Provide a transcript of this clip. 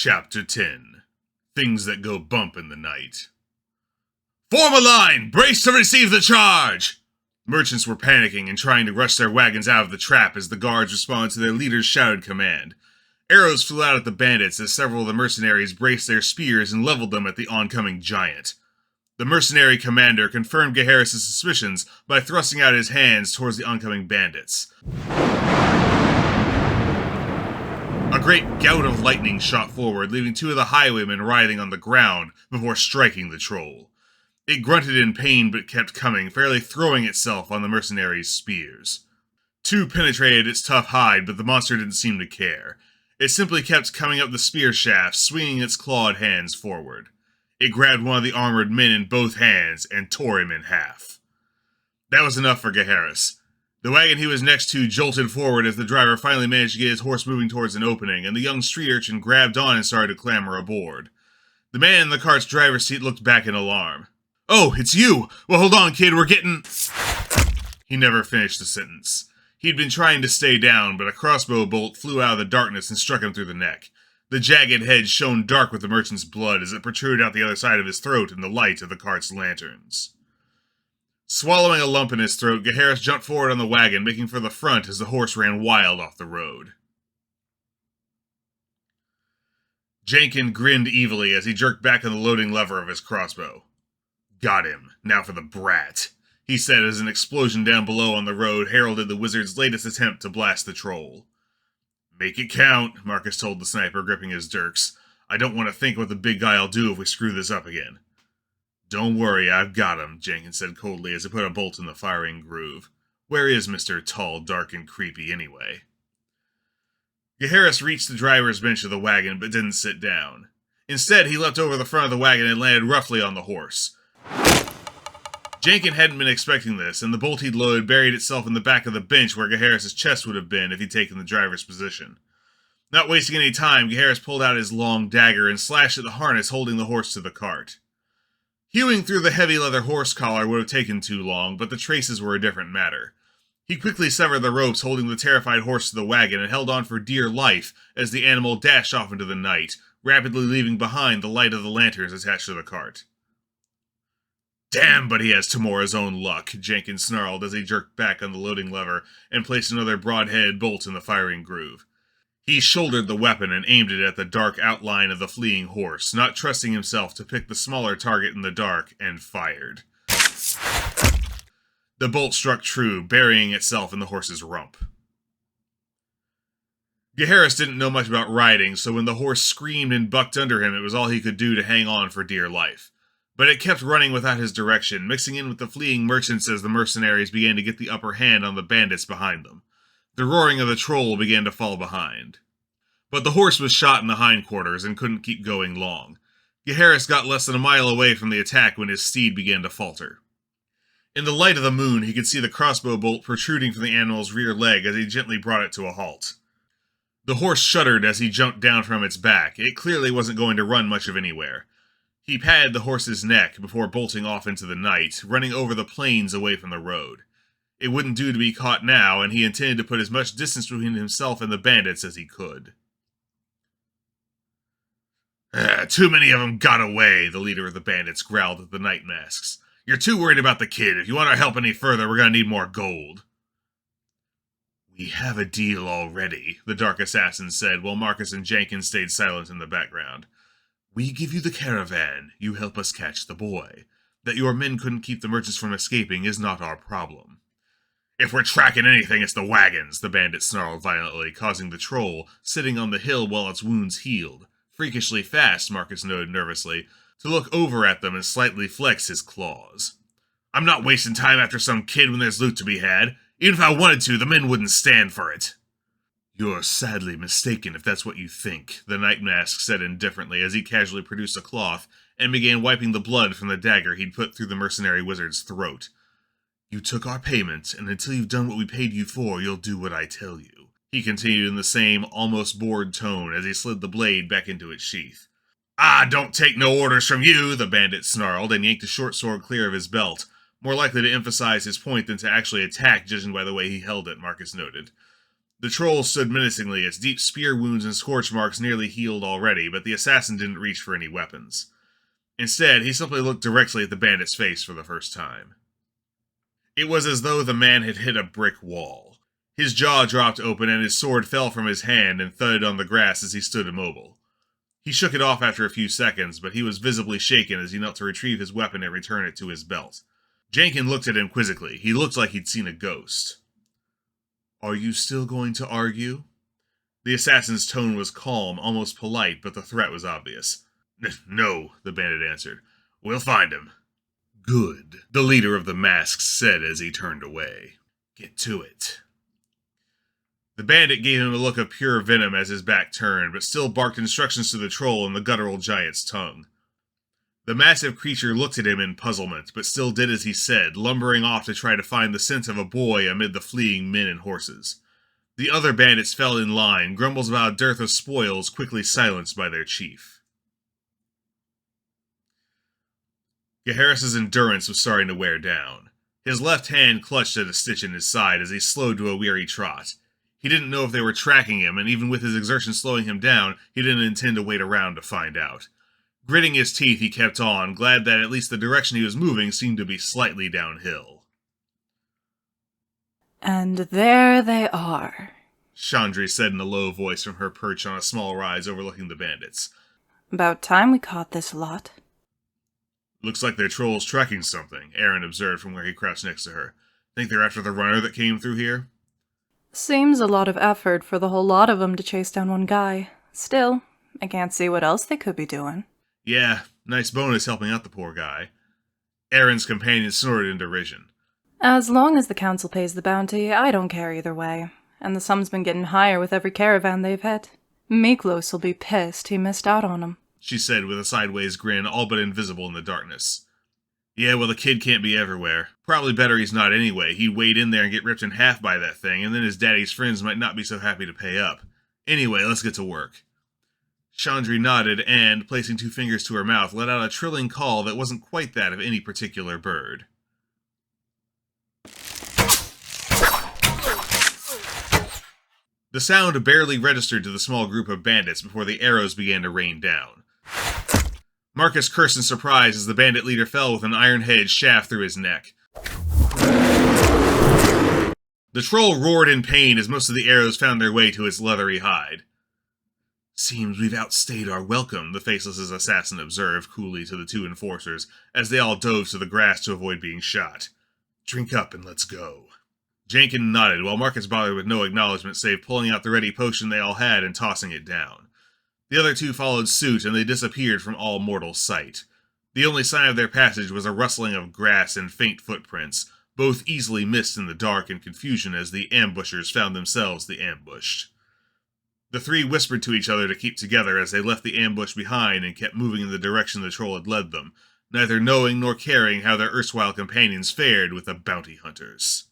Chapter 10. Things that go bump in the night. Form a line! Brace to receive the charge! Merchants were panicking and trying to rush their wagons out of the trap as the guards responded to their leader's shouted command. Arrows flew out at the bandits as several of the mercenaries braced their spears and leveled them at the oncoming giant. The mercenary commander confirmed Gaheris' suspicions by thrusting out his hands towards the oncoming bandits. A great gout of lightning shot forward, leaving two of the highwaymen writhing on the ground before striking the troll. It grunted in pain but kept coming, fairly throwing itself on the mercenaries' spears. Two penetrated its tough hide, but the monster didn't seem to care. It simply kept coming up the spear shafts, swinging its clawed hands forward. It grabbed one of the armored men in both hands and tore him in half. That was enough for Gaheris. The wagon he was next to jolted forward as the driver finally managed to get his horse moving towards an opening, and the young street urchin grabbed on and started to clamber aboard. The man in the cart's driver's seat looked back in alarm. "Oh, it's you! Well, hold on, kid, we're getting..." He never finished the sentence. He'd been trying to stay down, but a crossbow bolt flew out of the darkness and struck him through the neck. The jagged head shone dark with the merchant's blood as it protruded out the other side of his throat in the light of the cart's lanterns. Swallowing a lump in his throat, Gaheris jumped forward on the wagon, making for the front as the horse ran wild off the road. Jenkin grinned evilly as he jerked back on the loading lever of his crossbow. "Got him. Now for the brat," he said as an explosion down below on the road heralded the wizard's latest attempt to blast the troll. "Make it count," Marcus told the sniper, gripping his dirks. "I don't want to think what the big guy'll do if we screw this up again." "Don't worry, I've got him," Jenkins said coldly as he put a bolt in the firing groove. "Where is Mr. Tall, Dark, and Creepy, anyway?" Gaheris reached the driver's bench of the wagon, but didn't sit down. Instead, he leapt over the front of the wagon and landed roughly on the horse. Jenkins hadn't been expecting this, and the bolt he'd loaded buried itself in the back of the bench where Gaheris' chest would have been if he'd taken the driver's position. Not wasting any time, Gaheris pulled out his long dagger and slashed at the harness holding the horse to the cart. Hewing through the heavy leather horse collar would have taken too long, but the traces were a different matter. He quickly severed the ropes holding the terrified horse to the wagon and held on for dear life as the animal dashed off into the night, rapidly leaving behind the light of the lanterns attached to the cart. "Damn, but he has Tamora's own luck," Jenkins snarled as he jerked back on the loading lever and placed another broad-headed bolt in the firing groove. He shouldered the weapon and aimed it at the dark outline of the fleeing horse, not trusting himself to pick the smaller target in the dark, and fired. The bolt struck true, burying itself in the horse's rump. Gaheris didn't know much about riding, so when the horse screamed and bucked under him, it was all he could do to hang on for dear life. But it kept running without his direction, mixing in with the fleeing merchants as the mercenaries began to get the upper hand on the bandits behind them. The roaring of the troll began to fall behind. But the horse was shot in the hindquarters and couldn't keep going long. Gaheris got less than a mile away from the attack when his steed began to falter. In the light of the moon, he could see the crossbow bolt protruding from the animal's rear leg as he gently brought it to a halt. The horse shuddered as he jumped down from its back. It clearly wasn't going to run much of anywhere. He patted the horse's neck before bolting off into the night, running over the plains away from the road. It wouldn't do to be caught now, and he intended to put as much distance between himself and the bandits as he could. "Too many of them got away," the leader of the bandits growled at the night masks. "You're too worried about the kid. If you want our help any further, we're gonna need more gold." "We have a deal already," the dark assassin said, while Marcus and Jenkins stayed silent in the background. "We give you the caravan, you help us catch the boy. That your men couldn't keep the merchants from escaping is not our problem." "If we're tracking anything, it's the wagons," the bandit snarled violently, causing the troll, sitting on the hill while its wounds healed, freakishly fast, Marcus noted nervously, to look over at them and slightly flex his claws. "I'm not wasting time after some kid when there's loot to be had. Even if I wanted to, the men wouldn't stand for it." "You're sadly mistaken if that's what you think," the Night Mask said indifferently as he casually produced a cloth and began wiping the blood from the dagger he'd put through the mercenary wizard's throat. "You took our payment, and until you've done what we paid you for, you'll do what I tell you," he continued in the same, almost bored tone as he slid the blade back into its sheath. "I don't take no orders from you," the bandit snarled and yanked a short sword clear of his belt, more likely to emphasize his point than to actually attack, judging by the way he held it, Marcus noted. The troll stood menacingly, its deep spear wounds and scorch marks nearly healed already, but the assassin didn't reach for any weapons. Instead, he simply looked directly at the bandit's face for the first time. It was as though the man had hit a brick wall. His jaw dropped open and his sword fell from his hand and thudded on the grass as he stood immobile. He shook it off after a few seconds, but he was visibly shaken as he knelt to retrieve his weapon and return it to his belt. Jenkin looked at him quizzically. He looked like he'd seen a ghost. "Are you still going to argue?" The assassin's tone was calm, almost polite, but the threat was obvious. "No," the bandit answered. "We'll find him." "Good," the leader of the masks said as he turned away. "Get to it." The bandit gave him a look of pure venom as his back turned, but still barked instructions to the troll in the guttural giant's tongue. The massive creature looked at him in puzzlement, but still did as he said, lumbering off to try to find the scent of a boy amid the fleeing men and horses. The other bandits fell in line, grumbles about a dearth of spoils quickly silenced by their chief. Gaheris' endurance was starting to wear down. His left hand clutched at a stitch in his side as he slowed to a weary trot. He didn't know if they were tracking him, and even with his exertion slowing him down, he didn't intend to wait around to find out. Gritting his teeth, he kept on, glad that at least the direction he was moving seemed to be slightly downhill. "And there they are," Shandri said in a low voice from her perch on a small rise overlooking the bandits. "About time we caught this lot." "Looks like their troll's tracking something," Aaron observed from where he crouched next to her. "Think they're after the runner that came through here?" "Seems a lot of effort for the whole lot of them to chase down one guy. Still, I can't see what else they could be doing." "Yeah, nice bonus helping out the poor guy." Aaron's companion snorted in derision. "As long as the council pays the bounty, I don't care either way. And the sum's been getting higher with every caravan they've hit. Miklos will be pissed he missed out on him," she said with a sideways grin all but invisible in the darkness. "Yeah, well, the kid can't be everywhere. Probably better he's not anyway. He'd wade in there and get ripped in half by that thing, and then his daddy's friends might not be so happy to pay up. Anyway, let's get to work." Shandri nodded and, placing 2 fingers to her mouth, let out a trilling call that wasn't quite that of any particular bird. The sound barely registered to the small group of bandits before the arrows began to rain down. Marcus cursed in surprise as the bandit leader fell with an iron-headed shaft through his neck. The troll roared in pain as most of the arrows found their way to his leathery hide. "Seems we've outstayed our welcome," the faceless assassin observed coolly to the 2 enforcers, as they all dove to the grass to avoid being shot. "Drink up and let's go." Jenkin nodded, while Marcus bothered with no acknowledgement save pulling out the ready potion they all had and tossing it down. The other 2 followed suit, and they disappeared from all mortal sight. The only sign of their passage was a rustling of grass and faint footprints, both easily missed in the dark and confusion as the ambushers found themselves the ambushed. The 3 whispered to each other to keep together as they left the ambush behind and kept moving in the direction the troll had led them, neither knowing nor caring how their erstwhile companions fared with the bounty hunters.